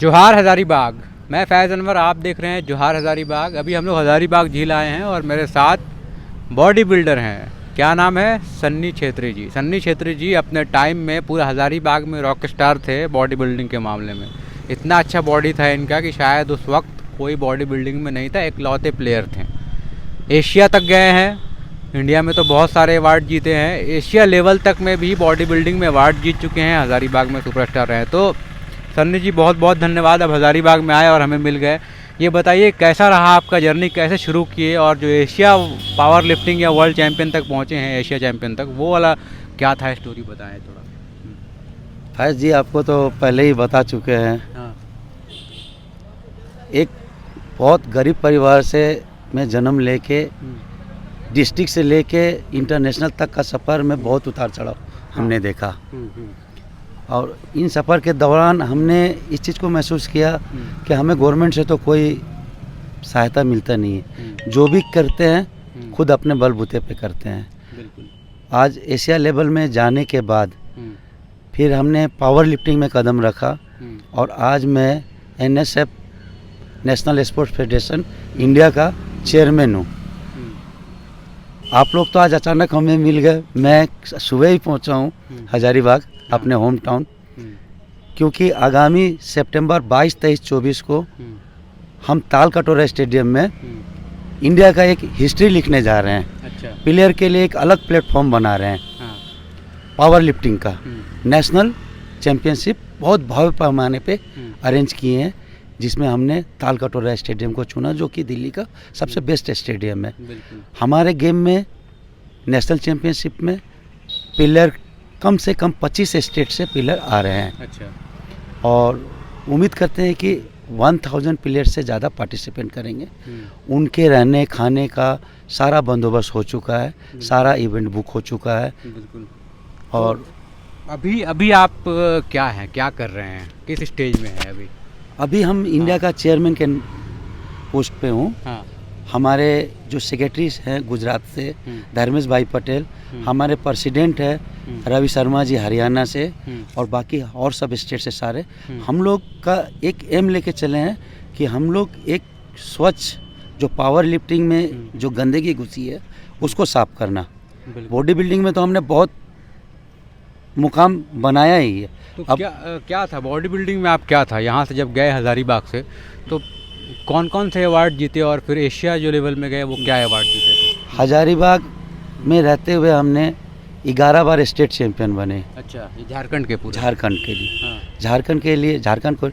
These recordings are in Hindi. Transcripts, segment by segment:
जोहार हज़ारीबाग। मैं फैज़ अनवर, आप देख रहे हैं जोहार हज़ारीबाग। अभी हम लोग हज़ारीबाग झील आए हैं और मेरे साथ बॉडी बिल्डर हैं। क्या नाम है? सन्नी छेत्री जी। सन्नी छेत्री जी अपने टाइम में पूरा हज़ारीबाग में रॉक स्टार थे बॉडी बिल्डिंग के मामले में। इतना अच्छा बॉडी था इनका कि शायद उस वक्त कोई बॉडी बिल्डिंग में नहीं था, इकलौते प्लेयर थे। एशिया तक गए हैं, इंडिया में तो बहुत सारे अवार्ड जीते हैं, एशिया लेवल तक में भी बॉडी बिल्डिंग में अवार्ड जीत चुके हैं। हज़ारीबाग में सुपरस्टार रहे। तो सन्नी जी बहुत बहुत धन्यवाद, अब हज़ारीबाग में आए और हमें मिल गए। ये बताइए कैसा रहा आपका जर्नी, कैसे शुरू किए और जो एशिया पावर लिफ्टिंग या वर्ल्ड चैम्पियन तक पहुँचे हैं, एशिया चैम्पियन तक, वो वाला क्या था, स्टोरी बताएं थोड़ा। फैज जी आपको तो पहले ही बता चुके हैं। हाँ। एक बहुत गरीब परिवार से मैं जन्म लेके डिस्ट्रिक्ट से लेके इंटरनेशनल तक का सफ़र में बहुत उतार चढ़ाव हमने देखा। और इन सफ़र के दौरान हमने इस चीज़ को महसूस किया कि हमें गवर्नमेंट से तो कोई सहायता मिलता नहीं है। जो भी करते हैं खुद अपने बलबूते पे करते हैं। बिल्कुल। आज एशिया लेवल में जाने के बाद फिर हमने पावर लिफ्टिंग में कदम रखा और आज मैं NSF national sports federation India का चेयरमैन हूँ। आप लोग तो आज अचानक हमें मिल गए। मैं सुबह ही पहुँचा हूँ हज़ारीबाग, अपने होम टाउन, क्योंकि आगामी सितंबर 22, 23, 24 को हम ताल कटोरा स्टेडियम में इंडिया का एक हिस्ट्री लिखने जा रहे हैं। अच्छा। प्लेयर के लिए एक अलग प्लेटफॉर्म बना रहे हैं। हाँ। पावर लिफ्टिंग का नेशनल चैम्पियनशिप बहुत भव्य पैमाने पे अरेंज किए हैं, जिसमें हमने ताल कटोरा स्टेडियम को चुना, जो कि दिल्ली का सबसे बेस्ट स्टेडियम है। हमारे गेम में नेशनल चैम्पियनशिप में प्लेयर कम से कम 25 स्टेट से प्लेयर आ रहे हैं। अच्छा। और उम्मीद करते हैं कि 1000 प्लेयर से ज़्यादा पार्टिसिपेट करेंगे। उनके रहने खाने का सारा बंदोबस्त हो चुका है, सारा इवेंट बुक हो चुका है। बिल्कुल। और अभी आप क्या हैं, क्या कर रहे हैं, किस स्टेज में हैं अभी? अभी हम इंडिया का चेयरमैन के पोस्ट पे हूँ। हाँ। हमारे जो सेक्रेटरीज हैं गुजरात से धर्मेश भाई पटेल, हमारे प्रेसिडेंट है रवि शर्मा जी हरियाणा से, और बाकी और सब स्टेट से सारे। हम लोग का एक एम लेके चले हैं कि हम लोग एक स्वच्छ जो पावर लिफ्टिंग में जो गंदगी घुसी है उसको साफ करना। बॉडी बिल्डिंग में तो हमने बहुत मुकाम बनाया ही है। तो अब क्या था बॉडी बिल्डिंग में, आप क्या था यहाँ से जब गए हज़ारीबाग से, तो कौन कौन से अवार्ड जीते और फिर एशिया जो लेवल में गए वो क्या अवार्ड जीते थे? हज़ारीबाग में रहते हुए हमने 11 बार स्टेट चैंपियन बने। अच्छा, ये झारखंड के पूरे? झारखंड के लिए। हाँ। झारखंड के लिए, झारखंड को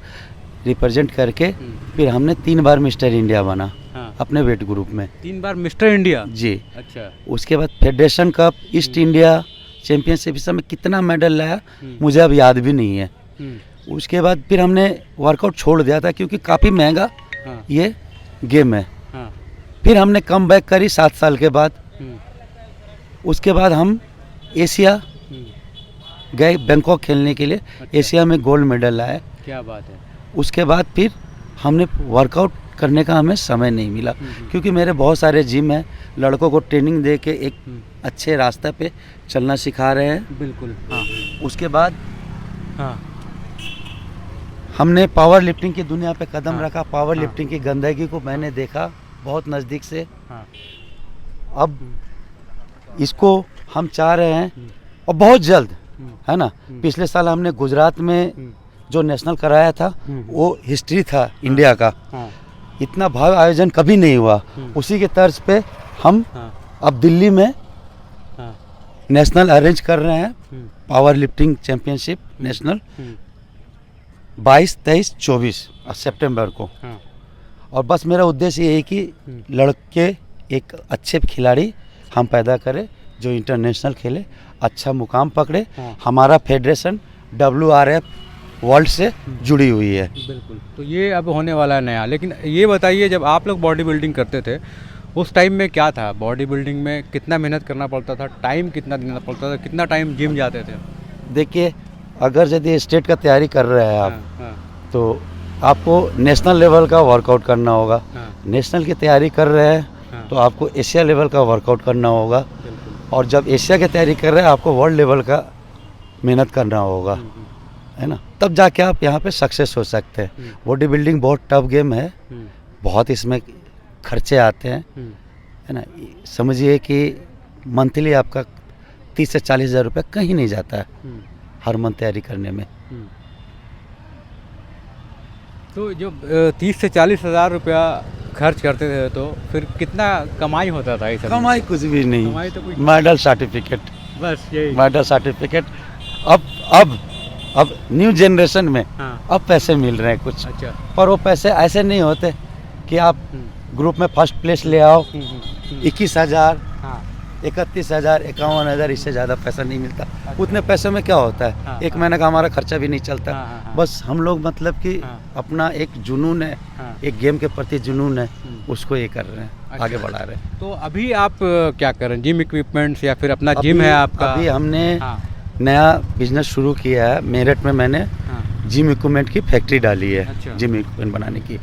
रिप्रेजेंट करके फिर हमने 3 बार मिस्टर इंडिया बना। हाँ। अपने वेट ग्रुप में 3 बार मिस्टर इंडिया जी। अच्छा। उसके बाद federation cup, east India championship, इस समय कितना मेडल लाया मुझे अब याद भी नहीं है। उसके बाद फिर हमने वर्कआउट छोड़ दिया था क्योंकि काफ़ी महंगा ये गेम है। फिर हमने कम बैक करी 7 साल के बाद। उसके बाद हम एशिया गए बैंकॉक खेलने के लिए। अच्छा। एशिया में गोल्ड मेडल लाया। क्या बात है। उसके बाद फिर हमने वर्कआउट करने का हमें समय नहीं मिला क्योंकि मेरे बहुत सारे जिम हैं, लड़कों को ट्रेनिंग दे के एक अच्छे रास्ते पे चलना सिखा रहे हैं। बिल्कुल। हाँ। उसके बाद हमने पावर लिफ्टिंग की दुनिया पे कदम रखा। पावर लिफ्टिंग की गंदगी को मैंने देखा बहुत नज़दीक से। अब इसको हम चाह रहे हैं और बहुत जल्द, है ना। पिछले साल हमने गुजरात में जो नेशनल कराया था वो हिस्ट्री था इंडिया का। इतना भव्य आयोजन कभी नहीं हुआ। उसी के तर्ज पे हम अब दिल्ली में नेशनल अरेंज कर रहे हैं, पावर लिफ्टिंग चैंपियनशिप नेशनल 22, 23, 24 सितंबर को। और बस मेरा उद्देश्य ये है कि लड़के एक अच्छे खिलाड़ी हम पैदा करें जो इंटरनेशनल खेले, अच्छा मुकाम पकड़े। हमारा फेडरेशन WRF वर्ल्ड से जुड़ी हुई है। बिल्कुल। तो ये अब होने वाला है नया। लेकिन ये बताइए, जब आप लोग बॉडी बिल्डिंग करते थे उस टाइम में क्या था, बॉडी बिल्डिंग में कितना मेहनत करना पड़ता था, टाइम कितना देना पड़ता था, कितना टाइम जिम जाते थे? देखिए, अगर यदि स्टेट का तैयारी कर रहे हैं आप, तो आपको नेशनल लेवल का वर्कआउट करना होगा। नेशनल की तैयारी कर रहे हैं तो आपको एशिया लेवल का वर्कआउट करना होगा। और जब एशिया की तैयारी कर रहे हैं आपको वर्ल्ड लेवल का मेहनत करना होगा। है ना, तब जाके आप यहाँ पे सक्सेस हो सकते हैं। बॉडी बिल्डिंग बहुत टफ गेम है, बहुत इसमें खर्चे आते हैं, है ना। समझिए कि मंथली आपका 30 से 40 हज़ार रुपये कहीं नहीं जाता है हर मंथ तैयारी करने में। तो जो 30 से 40 हज़ार रुपया खर्च करते थे तो फिर कितना कमाई होता था? इस कमाई कुछ भी नहीं, कमाई तो कुछ, मेडल सर्टिफिकेट, बस यही। Medal certificate. अब न्यू जनरेशन में अब पैसे मिल रहे हैं कुछ, अच्छा। पर वो पैसे ऐसे नहीं होते कि आप ग्रुप में फर्स्ट प्लेस ले आओ। 21,000, 31,000, 51,000, इससे ज़्यादा पैसा नहीं मिलता। उतने पैसे में क्या होता है, एक महीने का हमारा खर्चा भी नहीं चलता। बस हम लोग मतलब कि अपना एक जुनून है, एक गेम के प्रति जुनून है, उसको ये कर रहे हैं, आगे बढ़ा रहे हैं। तो अभी आप क्या कर रहे हैं? जिम इक्विपमेंट्स या फिर अपना जिम है आपका? अभी हमने नया बिजनेस शुरू किया है। मेरठ में मैंने जिम इक्विपमेंट की फैक्ट्री डाली है। अच्छा। जिम इक्विपमेंट बनाने की,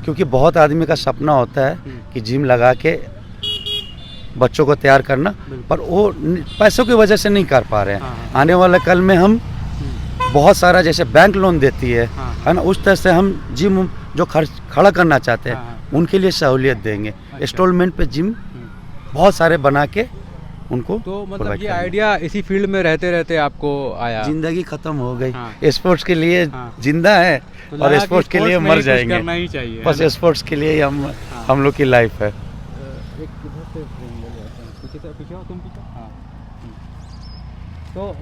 क्योंकि बहुत आदमी का सपना होता है कि जिम लगा के बच्चों को तैयार करना, पर वो पैसों की वजह से नहीं कर पा रहे हैं। आने वाले कल में हम बहुत सारा, जैसे बैंक लोन देती है ना, उस तरह से हम जिम जो खर्च खड़ा करना चाहते हैं उनके लिए सहूलियत देंगे। इंस्टॉलमेंट पे जिम बहुत सारे बना के उनको। तो मतलब ये आइडिया इसी फील्ड में रहते रहते आपको आया? जिंदगी खत्म हो गई, स्पोर्ट्स के लिए जिंदा है तो और स्पोर्ट्स के लिए मर जाएंगे। करना ही चाहिए, बस स्पोर्ट्स के लिए हम लोग की लाइफ है। तो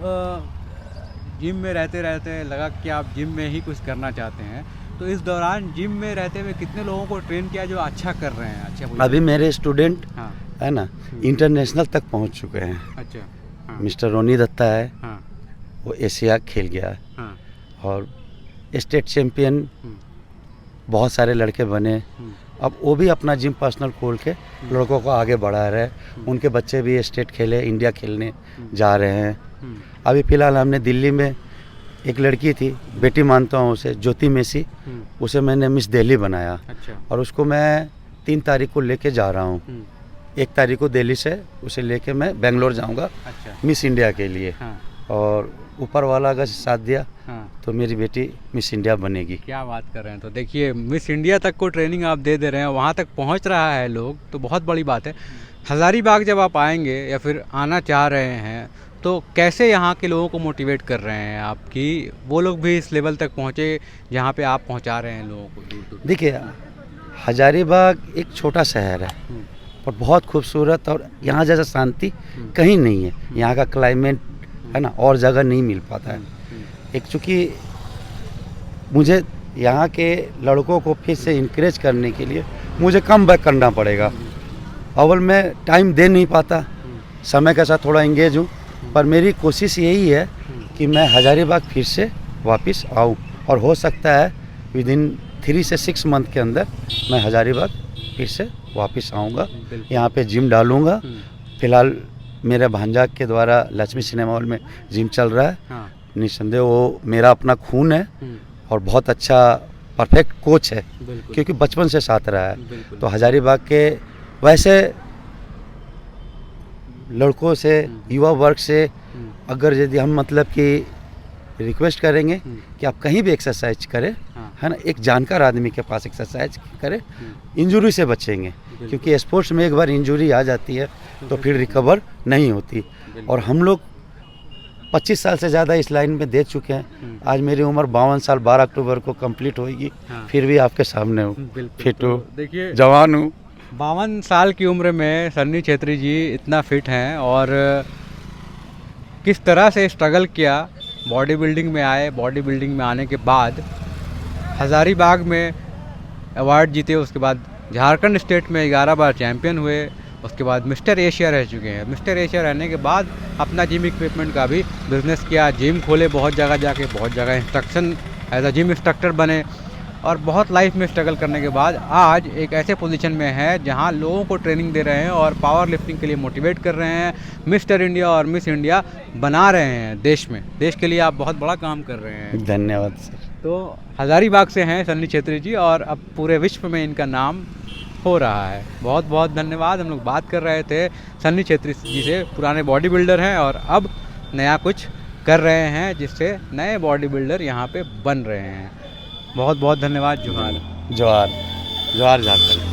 जिम में रहते रहते लगा कि आप जिम में ही कुछ करना चाहते हैं, तो इस दौरान जिम में रहते हुए कितने लोगों को ट्रेन किया जो अच्छा कर रहे हैं? अच्छा, अभी मेरे स्टूडेंट है ना इंटरनेशनल तक पहुंच चुके हैं। अच्छा। मिस्टर रोनी दत्ता है, वो एशिया खेल गया है और स्टेट चैंपियन बहुत सारे लड़के बने। अब वो भी अपना जिम पर्सनल खोल के लड़कों को आगे बढ़ा रहे हैं। उनके बच्चे भी स्टेट खेले, इंडिया खेलने जा रहे हैं। अभी फ़िलहाल हमने दिल्ली में एक लड़की थी, बेटी मानता हूँ उसे, ज्योति मेसी, उसे मैंने मिस दिल्ली बनाया। अच्छा। और उसको मैं 3 तारीख को लेके जा रहा हूँ। 1 तारीख को दिल्ली से उसे लेके मैं बेंगलोर जाऊँगा। अच्छा। मिस इंडिया के लिए। और ऊपर वाला अगर साथ दिया तो मेरी बेटी मिस इंडिया बनेगी। क्या बात कर रहे हैं! तो देखिए, मिस इंडिया तक को ट्रेनिंग आप दे रहे हैं, वहाँ तक पहुँच रहा है लोग, तो बहुत बड़ी बात है। हज़ारीबाग जब आप आएंगे या फिर आना चाह रहे हैं, तो कैसे यहाँ के लोगों को मोटिवेट कर रहे हैं आप कि वो लोग भी इस लेवल तक पहुँचे जहाँ पे आप पहुँचा रहे हैं लोगों को दूर दूर? देखिए, हज़ारीबाग एक छोटा शहर है और बहुत खूबसूरत, और यहाँ जैसा शांति कहीं नहीं है। यहाँ का क्लाइमेट है ना, और जगह नहीं मिल पाता है। एक चूँकि मुझे यहाँ के लड़कों को फिर से इनकरेज करने के लिए मुझे कम बैक करना पड़ेगा। अव्वल मैं टाइम दे नहीं पाता, समय के साथ थोड़ा इंगेज हूँ, पर मेरी कोशिश यही है कि मैं हज़ारीबाग फिर से वापस आऊँ, और हो सकता है विदिन 3 से 6 मंथ के अंदर मैं हज़ारीबाग फिर से वापस आऊँगा। यहाँ पे जिम डालूँगा। फ़िलहाल मेरे भांजा के द्वारा लक्ष्मी सिनेमा हॉल में जिम चल रहा है। निस्संदेह वो मेरा अपना खून है और बहुत अच्छा परफेक्ट कोच है, क्योंकि बचपन से साथ रहा है। तो हज़ारीबाग के वैसे लड़कों से, युवा वर्ग से अगर यदि हम मतलब कि रिक्वेस्ट करेंगे कि आप कहीं भी एक्सरसाइज करें, है ना, एक जानकार आदमी के पास एक्सरसाइज करें, इंजरी से बचेंगे। क्योंकि स्पोर्ट्स में एक बार इंजरी आ जाती है तो फिर रिकवर नहीं होती। और हम लोग 25 साल से ज़्यादा इस लाइन में दे चुके हैं। आज मेरी उम्र 52 साल 12 अक्टूबर को कंप्लीट होगी। फिर भी आपके सामने हूँ, फिट हूँ, देखिए जवान हूँ। 52 साल की उम्र में सन्नी छेत्री जी इतना फिट हैं, और किस तरह से स्ट्रगल किया, बॉडी बिल्डिंग में आए, बॉडी बिल्डिंग में आने के बाद हज़ारीबाग में अवार्ड जीते, उसके बाद झारखंड स्टेट में 11 बार चैम्पियन हुए, उसके बाद मिस्टर एशिया रह चुके हैं। मिस्टर एशिया रहने के बाद अपना जिम इक्विपमेंट का भी बिज़नेस किया, जिम खोले बहुत जगह जाके, बहुत जगह instruction as a gym instructor बने, और बहुत लाइफ में स्ट्रगल करने के बाद आज एक ऐसे पोजीशन में है जहां लोगों को ट्रेनिंग दे रहे हैं और पावर लिफ्टिंग के लिए मोटिवेट कर रहे हैं, मिस्टर इंडिया और मिस इंडिया बना रहे हैं देश में। देश के लिए आप बहुत बड़ा काम कर रहे हैं। धन्यवाद सर। तो हज़ारीबाग से हैं सन्नी छेत्री जी, और अब पूरे विश्व में इनका नाम हो रहा है। बहुत बहुत धन्यवाद। हम लोग बात कर रहे थे सन्नी छेत्री जी से, पुराने बॉडी बिल्डर हैं और अब नया कुछ कर रहे हैं, जिससे नए बॉडी बिल्डर यहाँ पे बन रहे हैं। बहुत बहुत धन्यवाद। जोहार। जोहार जोहार झारखंड।